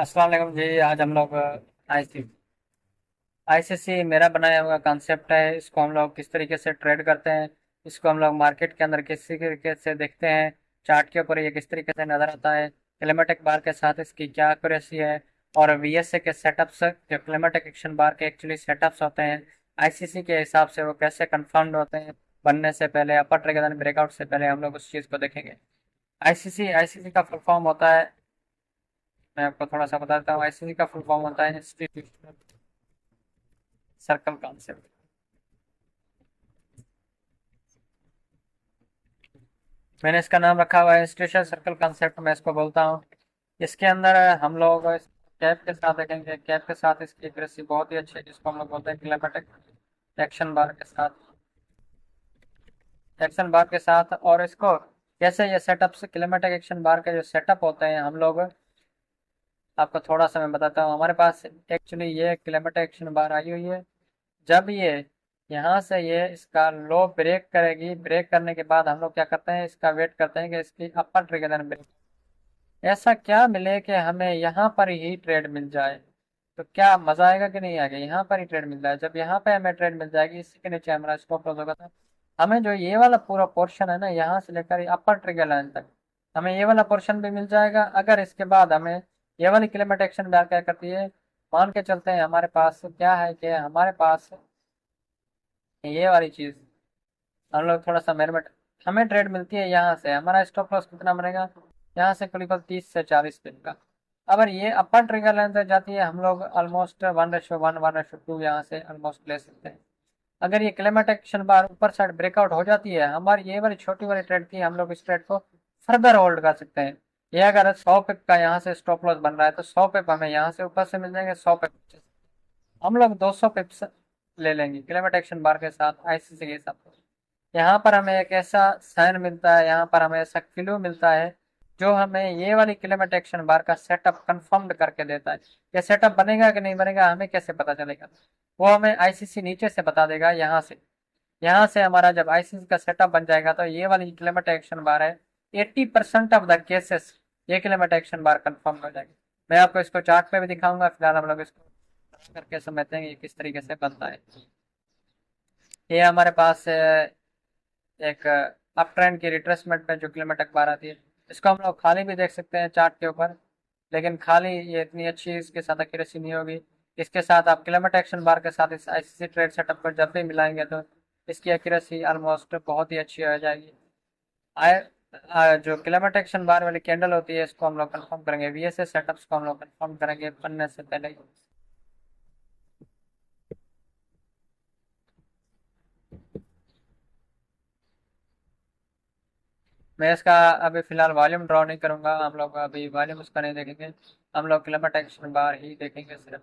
अस्सलाम वालेकुम जी। आज हम लोग आईसीसी मेरा बनाया हुआ कॉन्सेप्ट है। इसको हम लोग किस तरीके से ट्रेड करते हैं, इसको हम लोग मार्केट के अंदर किस तरीके से देखते हैं, चार्ट के ऊपर ये किस तरीके से नजर आता है, क्लेमेटिक बार के साथ इसकी क्या एक्यूरेसी है, और वीएसए के सेटअप्स, जो क्लेमेटिक एक्शन बार के एक्चुअली सेटअप्स होते हैं आईसीसी के हिसाब से, वो कैसे कंफर्म्ड होते हैं बनने से पहले, अपर ट्रिगर ब्रेकआउट से पहले हम लोग उस चीज़ को देखेंगे। आईसीसी का फुल फॉर्म होता है, मैं आपको थोड़ा सा बताता हूँ। आईसीसी का फुल फॉर्म होता है इंस्टीट्यूशनल सर्कल कॉन्सेप्ट। मैंने इसका नाम रखा हुआ है इंस्टीट्यूशनल सर्कल कॉन्सेप्ट, मैं इसको बोलता हूँ। इसके अंदर हम लोग कैप के साथ देखेंगे। कैप के साथ इसकी एक्यूरेसी बहुत ही अच्छी है, जिसको हम लोग बोलते हैं क्लेमेटिक एक्शन बार के साथ, एक्शन बार के साथ। और इसको कैसे ये सेटअप से, क्लेमेटिक एक्शन बार के जो सेटअप होते हैं हम लोग, आपको थोड़ा सा मैं बताता हूँ। हमारे पास एक्चुअली ये क्लेमेटिक एक्शन बार आई हुई है। जब ये यहाँ से ये इसका लो ब्रेक करेगी, ब्रेक करने के बाद हम लोग क्या करते हैं, इसका वेट करते हैं कि इसकी अपर ट्रिगर ब्रेक, ऐसा क्या मिले कि हमें यहाँ पर ही ट्रेड मिल जाए। तो क्या मजा आएगा कि नहीं आएगा, यहाँ पर ही ट्रेड मिल जाए। जब यहाँ पे हमें ट्रेड मिल जाएगी, इसी के नीचे हमारा स्टॉप लॉस होगा, तो हमें जो ये वाला पूरा पोर्शन है ना, यहाँ से लेकर अपर ट्रिगर लाइन तक, हमें ये वाला पोर्शन भी मिल जाएगा। अगर इसके बाद हमें ये वाली क्लेमेट एक्शन बैक क्या करती है, मान के चलते हैं हमारे पास क्या है कि हमारे पास ये वाली चीज, हम लोग थोड़ा सा मेहनत, हमें ट्रेड मिलती है यहाँ से, हमारा स्टॉप लॉस कितना बनेगा, यहाँ से करीबन 30 से 40 दिन का। अगर ये अपर ट्रिगर लाइन तक जाती है, हम लोग ऑलमोस्ट 1:1 1:2 यहाँ से ऑलमोस्ट ले सकते हैं। अगर ये क्लेमेट एक्शन बार ऊपर साइड ब्रेकआउट हो जाती है, हमारी ये वाली छोटी वाली ट्रेड थी, हम लोग इस ट्रेड को फर्दर होल्ड कर सकते हैं। ये अगर 100 पिप का यहाँ से स्टॉप लॉस बन रहा है, तो 100 पिप हमें यहाँ से ऊपर से मिल जाएंगे, 100 पिप हम लोग 200 पिप्स ले लेंगे क्लेमेट एक्शन बार के साथ आईसीसी के हिसाब से। यहाँ पर हमें एक ऐसा साइन मिलता है, यहाँ पर हमें ऐसा क्लू मिलता है, जो हमें ये वाली क्लाइमेट एक्शन बार का सेटअप कंफर्म्ड करके देता है। ये सेटअप बनेगा कि नहीं बनेगा हमें कैसे पता चलेगा, वो हमें आईसीसी नीचे से बता देगा। यहाँ से हमारा जब आईसीसी का सेटअप बन जाएगा, तो ये वाली क्लाइमेट एक्शन बार है, 80% ऑफ द केसेस ये क्लाइमेट एक्शन बार कंफर्म हो जाएगी। मैं आपको इसको चार्ट पे भी दिखाऊंगा, फिलहाल हम लोग इसको करके समझते हैं कि ये किस तरीके से बनता है। ये हमारे पास एक अप ट्रेंड की रिट्रेसमेंट में जो क्लाइमेट अखबार आती है, इसको हम लोग खाली भी देख सकते हैं चार्ट के ऊपर, लेकिन खाली ये इतनी अच्छी इसके साथ एक्यूरेसी नहीं होगी। इसके साथ आप क्लाइमेट एक्शन बार के साथ इस आईसीसी ट्रेड सेटअप पर जब भी मिलाएंगे, तो इसकी एक्यूरेसी ऑलमोस्ट बहुत ही अच्छी हो जाएगी। जो क्लाइमेट एक्शन बार वाली कैंडल होती है, इसको हम लोग कंफर्म करेंगे, वीएसए सेटअप्स को हम लोग कंफर्म करेंगे बनने से पहले ही। मैं इसका अभी फिलहाल वॉल्यूम ड्रॉ नहीं करूंगा, हम लोग अभी वॉल्यूम उसका नहीं देखेंगे, हम लोग क्लाइमेट एक्शन बार ही देखेंगे सिर्फ।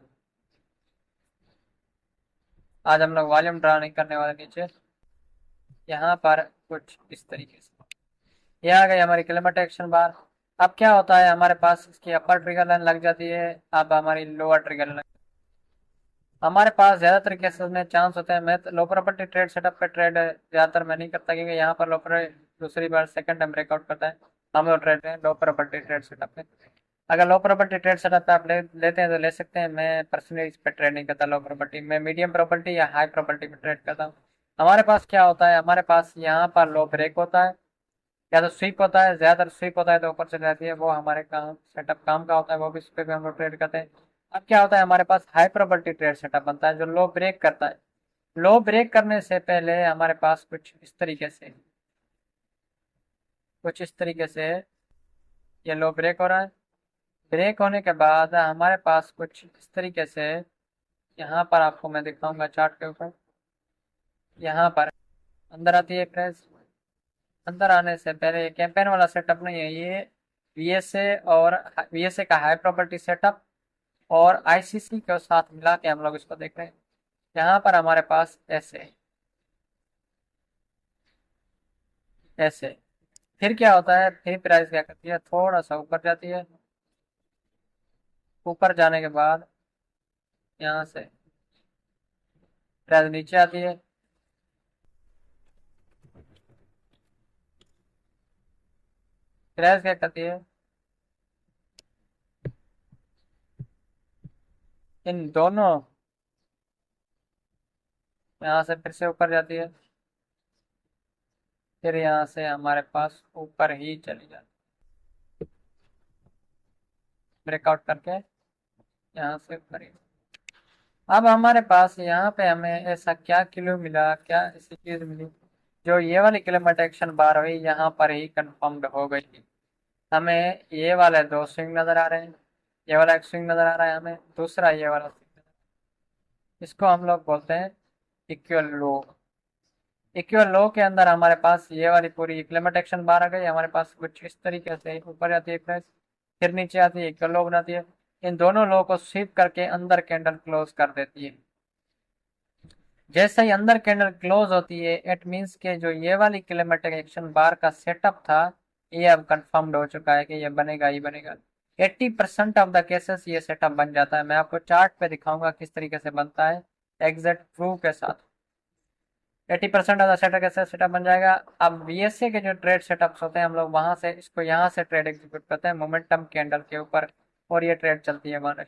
आज हम लोग वॉल्यूम ड्रॉ नहीं करने वाले नीचे। यहाँ पर कुछ इस तरीके से ये आ गई हमारी क्लाइमेट एक्शन बार। अब क्या होता है, हमारे पास इसकी अपर ट्रिगर लाइन लग जाती है, अब हमारी लोअर ट्रिगर लाइन, हमारे पास ज्यादातर केसेस में चांस होता है। मैं लो प्रॉपर्टी ट्रेड सेटअप पे ट्रेड ज्यादातर मैं नहीं करता, क्योंकि यहाँ पर लो दूसरी बार सेकंड टाइम ब्रेकआउट करता है। हम लोग ट्रेड लो प्रॉपर्टी ट्रेड सेटअप पे, अगर लो प्रॉपर्टी ट्रेड सेटअप पे आप लेते हैं तो ले सकते हैं। मैं पर्सनली इस पे ट्रेड नहीं करता लो प्रॉपर्टी, मैं मीडियम प्रॉपर्टी या हाई प्रॉपर्टी पे ट्रेड करता हूँ। हमारे पास क्या होता है, हमारे पास यहाँ पर लो ब्रेक होता है, या तो स्वीप होता है, ज्यादातर स्वीप होता है तो ऊपर चले जाती है, वो हमारे काम सेटअप काम का होता है, वो भी इस पे भी हम लोग ट्रेड करते हैं। अब क्या होता है, हमारे पास हाई प्रोबेबिलिटी ट्रेड सेटअप बनता है, जो लो ब्रेक करता है। लो ब्रेक करने से पहले हमारे पास कुछ इस तरीके से ये लो ब्रेक हो रहा है। ब्रेक होने के बाद हमारे पास कुछ इस तरीके से, यहाँ पर आपको मैं दिखाऊंगा चार्ट के ऊपर, यहाँ पर अंदर आती है प्राइस। अंदर आने से पहले ये कैंपेन वाला सेटअप नहीं है, ये वीएसए और वीएसए का हाई प्रॉपर्टी सेटअप और आईसीसी के साथ मिला के हम लोग इसको देख रहे हैं। यहाँ पर हमारे पास ऐसे ऐसे फिर क्या होता है, फिर प्राइस क्या करती है, थोड़ा सा ऊपर जाती है। ऊपर जाने के बाद यहाँ से प्राइस नीचे आती है। प्राइस क्या करती है, इन दोनों यहाँ से फिर से ऊपर जाती है, फिर यहाँ से हमारे पास ऊपर ही चली जाती है, ब्रेकआउट करके यहाँ से ऊपर ही। अब हमारे पास यहाँ पे हमें ऐसा क्या क्लू मिला, क्या ऐसी चीज मिली, जो ये वाली क्लाइमेट एक्शन बार हुई यहाँ पर ही कंफर्म्ड हो गई। हमें ये वाले दो स्विंग नजर आ रहे हैं, ये वाला एक स्विंग नजर आ रहा है हमें, दूसरा ये वाला swing। इसको हम लोग बोलते हैं इक्वल लो। इक्वल लो के अंदर हमारे पास ये वाली पूरी क्लाइमेट एक्शन बार आ गई, हमारे पास कुछ इस तरीके से ऊपर जाती है प्राइस, फिर नीचे आती है, इक्वल लो बनाती है। इन दोनों लो को स्वीप करके अंदर कैंडल क्लोज कर देती है। जैसे ही अंदर कैंडल क्लोज होती है, इट मीन्स के जो ये वाली क्लाइमेटिक एक्शन बार का सेटअप था, ये अब कंफर्म्ड हो चुका है कि ये बनेगा ही बनेगा। 80% ऑफ द केसेस ये सेटअप बन जाता है। मैं आपको चार्ट पे दिखाऊंगा किस तरीके से बनता है एग्जैक्ट प्रूफ के साथ। 80% ऑफ द सेटअप कैसे सेटअप बन जाएगा। अब बीएसए के जो ट्रेड सेटअप्स होते हैं, हम लोग वहां से इसको यहाँ से ट्रेड एग्जीक्यूट करते हैं मोमेंटम कैंडल के ऊपर, और ये ट्रेड चलती है हमारे।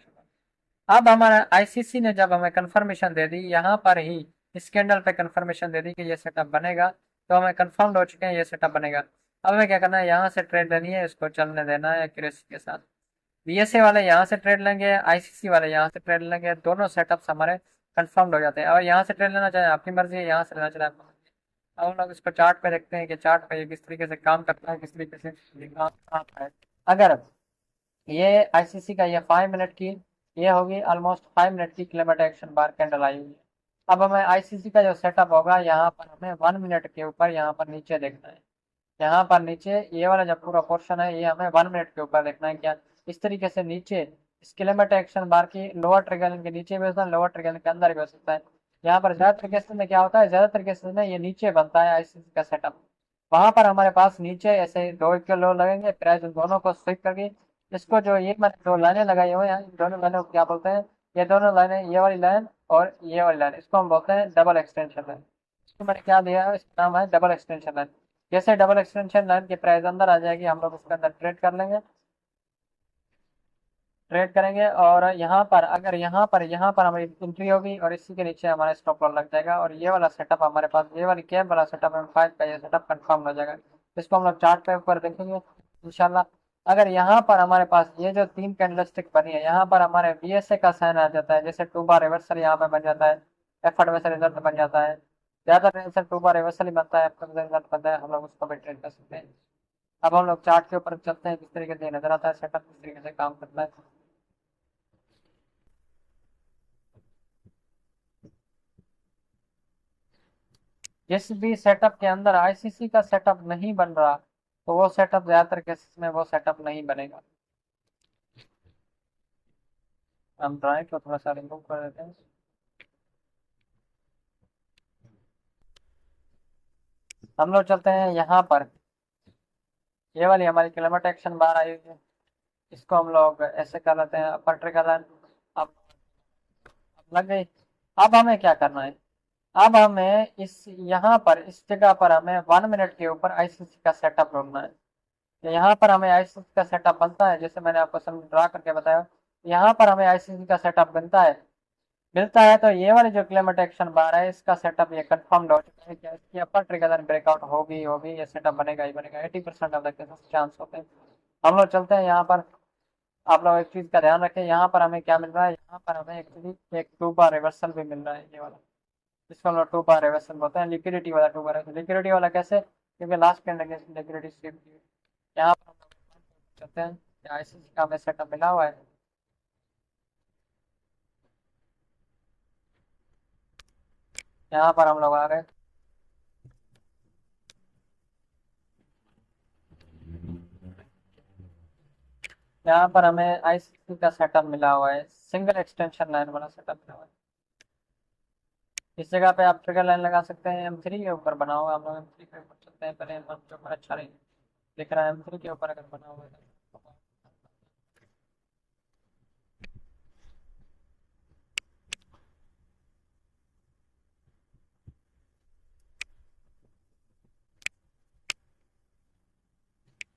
अब हमारा आईसीसी ने जब हमें कंफर्मेशन दे दी, यहाँ पर ही इस कैंडल पे कंफर्मेशन दे दी कि ये सेटअप बनेगा, तो हमें कंफर्म हो चुके हैं ये सेटअप बनेगा। अब हमें क्या करना है, यहाँ से ट्रेड लेनी है, इसको चलने देना है एक्यूरेसी के साथ। बीएसए वाले यहाँ से ट्रेड लेंगे, आईसीसी वाले यहाँ से ट्रेड लेंगे, दोनों सेटअप्स हमारे कंफर्म्ड हो जाते हैं। और यहाँ से ट्रेड लेना चाहे आपकी मर्जी है, यहाँ से लेना चाहे आपकी मर्जी है। अब हम लोग इसको चार्ट पे देखते हैं कि चार्ट पे ये किस तरीके से काम करता है, किस तरीके से काम आता है। अगर ये आईसीसी का ये 5 मिनट की, ये होगी ऑलमोस्ट 5 मिनट की क्लाइमेट एक्शन बार कैंडल आई हुई है। अब हमें आईसीसी का जो सेटअप होगा, यहाँ पर हमें 1 मिनट के ऊपर यहाँ पर नीचे देखना है। यहाँ पर नीचे ये वाला जो पूरा पोर्शन है, ये हमें 1 मिनट के ऊपर देखना है। क्या इस तरीके से नीचे इस क्लाइमेट एक्शन बार की लोअर ट्रिगर के नीचे भी हो सकता है, लोअर ट्रिगर के अंदर भी हो सकता है। यहाँ पर ज्यादातर केसेस में क्या होता है, ज्यादातर केसेस में ये नीचे बनता है आईसीसी का सेटअप। वहां पर हमारे पास नीचे ऐसे दो इक्वल लो लगेंगे, प्राइस उन दोनों को स्विप करके, इसको जो ये मैंने दो लाइनें लगाई हुई हैं, इन दोनों लाइनों को क्या बोलते हैं, ये दोनों लाइनें, ये वाली लाइन और ये वाली लाइन, इसको हम बोलते हैं डबल एक्सटेंशन लाइन। इसको मैंने क्या दिया है, इसका नाम है डबल एक्सटेंशन लाइन। जैसे डबल एक्सटेंशन लाइन की प्राइस अंदर आ जाएगी, हम लोग उसके अंदर ट्रेड कर लेंगे, ट्रेड करेंगे। और यहाँ पर हमारी एंट्री होगी, और इसी के नीचे हमारा स्टॉप लॉस लग जाएगा, और ये वाला सेटअप हमारे पास, ये वाली कैप वाला सेटअप M5 का ये सेटअप कंफर्म हो जाएगा। इसको हम लोग चार्ट पे ऊपर देखेंगे इंशाल्लाह। अगर यहाँ पर हमारे पास ये जो तीन कैंडलस्टिक बनी है, यहाँ पर हमारे बीएसए का साइन आ जाता है, जैसे टू बार रिवर्सल यहाँ पे बन जाता है, एफ एडवर्सल रिजल्ट बन जाता है, ज्यादा टेंशन टू बार रिवर्सल ही बनता है, एफ रिजल्ट बनता है, हम लोग उसको भी ट्रेड कर सकते हैं। अब हम लोग चार्ट के ऊपर चलते हैं, किस तरीके से नजर आता है सेटअप, किस तरीके से काम करता है। जिस भी सेटअप के अंदर आईसीसी का सेटअप नहीं बन रहा, तो वो सेटअप ज्यादातर केसेस में वो सेटअप नहीं बनेगा। हम ड्राइंग को थोड़ा सा रिमूव कर देते हैं। हम लोग चलते हैं यहाँ पर, ये वाली हमारी क्लाइमेट एक्शन बार आई हुई है, इसको हम लोग ऐसे कर लेते हैं अपर ट्रिगर लाइन। अब लग गई। अब हमें क्या करना है, अब हमें इस यहाँ पर इस जगह पर हमें 1 मिनट के ऊपर आईसीसी का सेटअप ढूंढना है। यहाँ पर हमें आईसीसी का सेटअप बनता है, जैसे मैंने आपको समझ ड्रा करके बताया, यहाँ पर हमें आईसीसी का सेटअप बनता है, मिलता है। तो ये वाली जो क्लाइमेट एक्शन बार है, इसका सेटअप ये कंफर्म्ड हो चुका है, क्या इसकी अपर ट्रिगर लाइन ब्रेकआउट होगी होगी, ये सेटअप बनेगा ही बनेगा, 80% ऑफ द केसेस चांस होते हैं। हम लोग चलते हैं यहाँ पर। आप लोग एक चीज का ध्यान रखें, यहाँ पर हमें क्या मिल रहा है, यहाँ पर हमें एक्चुअली एक टू बार रिवर्सल भी मिल रहा है, ये वाला, इसको हम लोग टू बार रिवर्सल बोलते हैं, लिक्विडिटी वाला टू बार। लिक्विडिटी वाला कैसे, क्योंकि लास्ट कैंडल के लिक्विडिटी स्वीप की है। यहाँ पर हम लोग चलते हैं, आईसीसी का हमें सेटअप मिला हुआ है। यहाँ पर हम लोग आ गए, यहाँ पर हमें आईसीसी का सेटअप मिला हुआ है, सिंगल एक्सटेंशन लाइन वाला सेटअप मिला हुआ है। इस जगह पे आप ट्रिगर लाइन लगा सकते हैं, M3 के ऊपर बना हुआ है, हम लोग M3 के ऊपर चलते हैं, पहले M1 के ऊपर अच्छा नहीं दिख रहा है, M3 के ऊपर अगर बना हुआ है तो।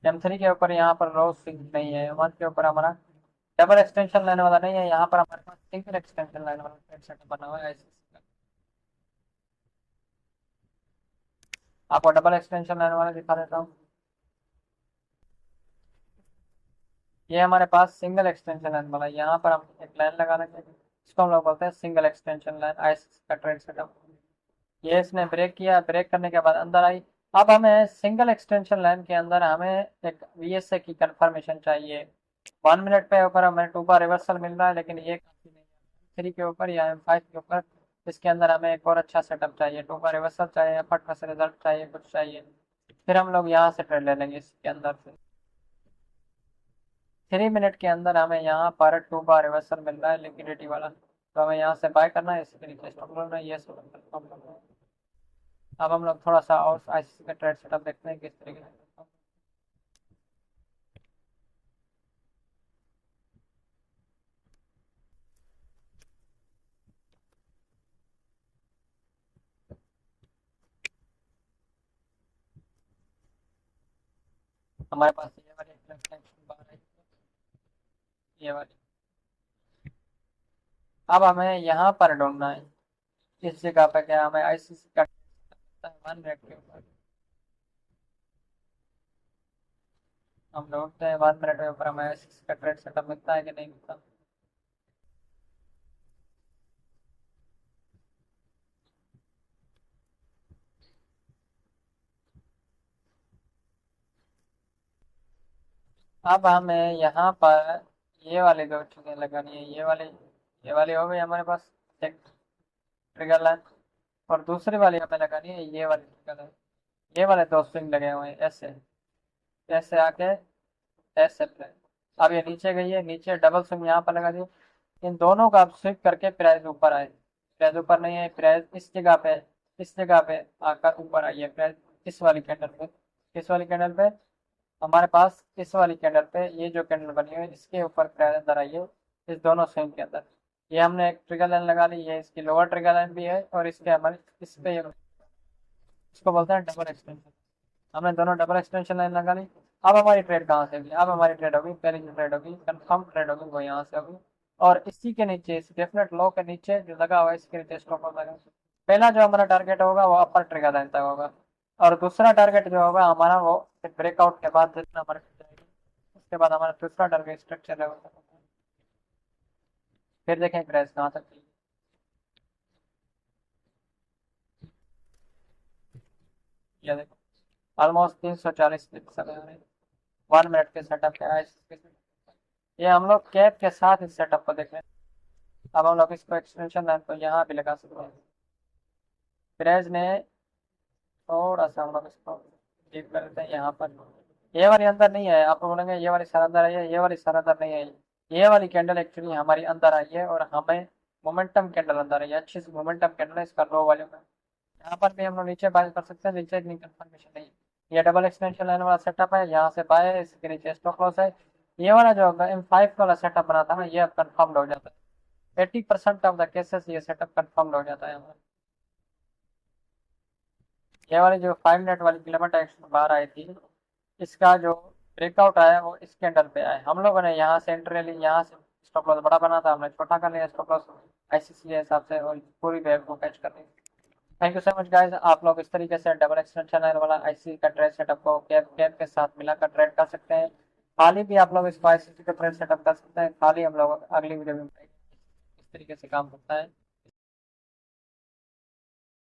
M3 के ऊपर यहाँ पर रोज सिंक नहीं है, M1 के ऊपर हमारा डबल एक्सटेंशन लाइन वाला नहीं है, यहाँ पर हमारे पास सिंगल एक्सटेंशन लाइन वाला थ्रेड सेटअप बना हुआ है आईसीसी का। आपको डबल एक्सटेंशन लाइन वाला दिखा देता हूँ। ये हमारे पास सिंगल एक्सटेंशन लाइन वाला है। यहाँ पर हम एक लाइन लगा देंगे, इसको हम लोग बोलते हैं सिंगल एक्सटेंशन लाइन आईसीसी का ट्रेड सेटअप। ये इसने ब्रेक किया, ब्रेक करने के बाद अंदर आई। अब हमें सिंगल एक्सटेंशन लाइन के अंदर हमें एक वीएसए की कंफर्मेशन चाहिए। 1 मिनट पे ऊपर हमें 2 बार रिवर्सल मिल रहा है, लेकिन ये काफी नहीं है। 3 के ऊपर या M5 के ऊपर इसके अंदर हमें एक और अच्छा सेटअप चाहिए, 2 बार रिवर्सल चाहिए, फट से रिजल्ट चाहिए, कुछ चाहिए। फिर हम लोग यहाँ से ट्रेड ले लेंगे इसके अंदर से। 3 मिनट के अंदर हमें यहाँ पर 2 बार रिवर्सल मिल रहा है लिक्विडिटी वाला, तो हमें यहाँ से बाय करना है, इसके नीचे स्टॉप लेना है, ये सब कंफर्म करना है। अब हम लोग थोड़ा सा और आईसीसी का ट्रेड सेटअप देखते हैं किस तरीके से। हमारे पास ये वाली एक्सटेंशन बार है, ये वाली। अब हमें यहाँ पर ढूंढना है, इस जगह पे क्या हमें आईसीसी का 1 मिनट के ऊपर। हम ढूंढते हैं 1 मिनट के ऊपर हमें आईसीसी का ट्रेड सेटअप मिलता है कि नहीं मिलता। अब हमें यहाँ पर ये वाली दो चीजें लगानी है, ये वाली हो गई हमारे पास एक ट्रिगर लाइन, और दूसरी वाली हमें लगानी है ये वाली ट्रिगर लाइन। ये वाले दो स्विंग लगे हुए हैं ऐसे, ऐसे आके ऐसे पे। अब ये नीचे गई है, नीचे डबल स्विंग यहाँ पर लगा दी। इन दोनों का आप स्विप करके प्राइस ऊपर आए, प्राइस ऊपर नहीं है, प्राइस इस जगह पे आकर ऊपर आई है प्राइस। इस वाली कैंडल पे, इस वाली कैंडल पे हमारे पास, इस वाली कैंडल पे ये जो कैंडल बनी है इसके ऊपर प्राइस अंदर आई है, इस दोनों स्विंग के अंदर। ये हमने एक ट्रिगर लाइन लगा ली है, इसकी लोअर ट्रिगर लाइन भी है, और इसके हमारे इस पे इसको बोलते हैं डबल एक्सटेंशन। हमने दोनों डबल एक्सटेंशन लाइन लगा ली। अब हमारी ट्रेड कहाँ से होगी, अब हमारी ट्रेड होगी, पहली जो ट्रेड होगी कंफर्म ट्रेड होगी वो यहाँ से होगी। और इसी के नीचे, इस डेफिनेट लो के नीचे जो लगा हुआ है इसके नीचे स्टॉप लॉस लगा। पहला जो हमारा टारगेट होगा वो अपर ट्रिगर लाइन तक होगा, और दूसरा टारगेट जो होगा हमारा वो ब्रेकआउट के बाद जितना हमारे जाएगी, उसके बाद हमारा दूसरा टारगेट स्ट्रक्चर लेवल तक होगा। फिर देखें प्राइस कहाँ तक चली। ये देखो ऑलमोस्ट 340 पिक्स आ रहे हैं 1 मिनट के सेटअप के आज। ये हम लोग कैप के साथ इस सेटअप को देख रहे हैं। अब हम लोग इसको एक्सटेंशन लाइन को यहाँ भी लगा सकते हैं। प्रेज ने थोड़ा सा हम लोग इसको डीप कर देते हैं यहाँ पर। ये वाली अंदर नहीं है, आप बोलेंगे ये वाली सर अंदर आई है, ये वाली सर अंदर नहीं आई। ये वाली कैंडल एक्चुअली हमारी अंदर आई है, और हमें मोमेंटम कैंडल अंदर आई है, अच्छी सी मोमेंटम कैंडल है, इसका लो वॉल्यूम है। यहाँ पर भी हम लोग नीचे बाय कर सकते हैं, नीचे इतनी कंफर्मेशन नहीं है। ये डबल एक्सटेंशन लाइन वाला सेटअप है, यहाँ से बाय है, इसके नीचे स्टॉप लॉस है। ये वाला जो M5 वाला सेटअप बना था ना, ये अब कन्फर्म्ड हो जाता है। 80% ऑफ द केसेस ये सेटअप कन्फर्म्ड हो जाता है हमारा। ये वाली जो 5 मिनट वाली किलोमीटर एक्शन बाहर आई थी, इसका जो ब्रेकआउट आया वो इस कैंडल पे आया। हम लोगों ने यहाँ से एंट्री ली, यहाँ से स्टॉप लॉस बड़ा बना था, हमने छोटा कर लिया स्टॉप लॉस आईसीसी के हिसाब से, और पूरी वेव को कैच कर ली। Thank you so much guys. आप लोग इस तरीके से डबल एक्सटेंशन लाइन वाला आईसीसी का ट्रेड सेटअप को कैप कैप के साथ मिलाकर ट्रेड कर सकते हैं। खाली भी आप लोग इसको आईसीसी का ट्रेड सेटअप कर सकते हैं, खाली हम लोग अगली वीडियो में इस तरीके से काम करता है।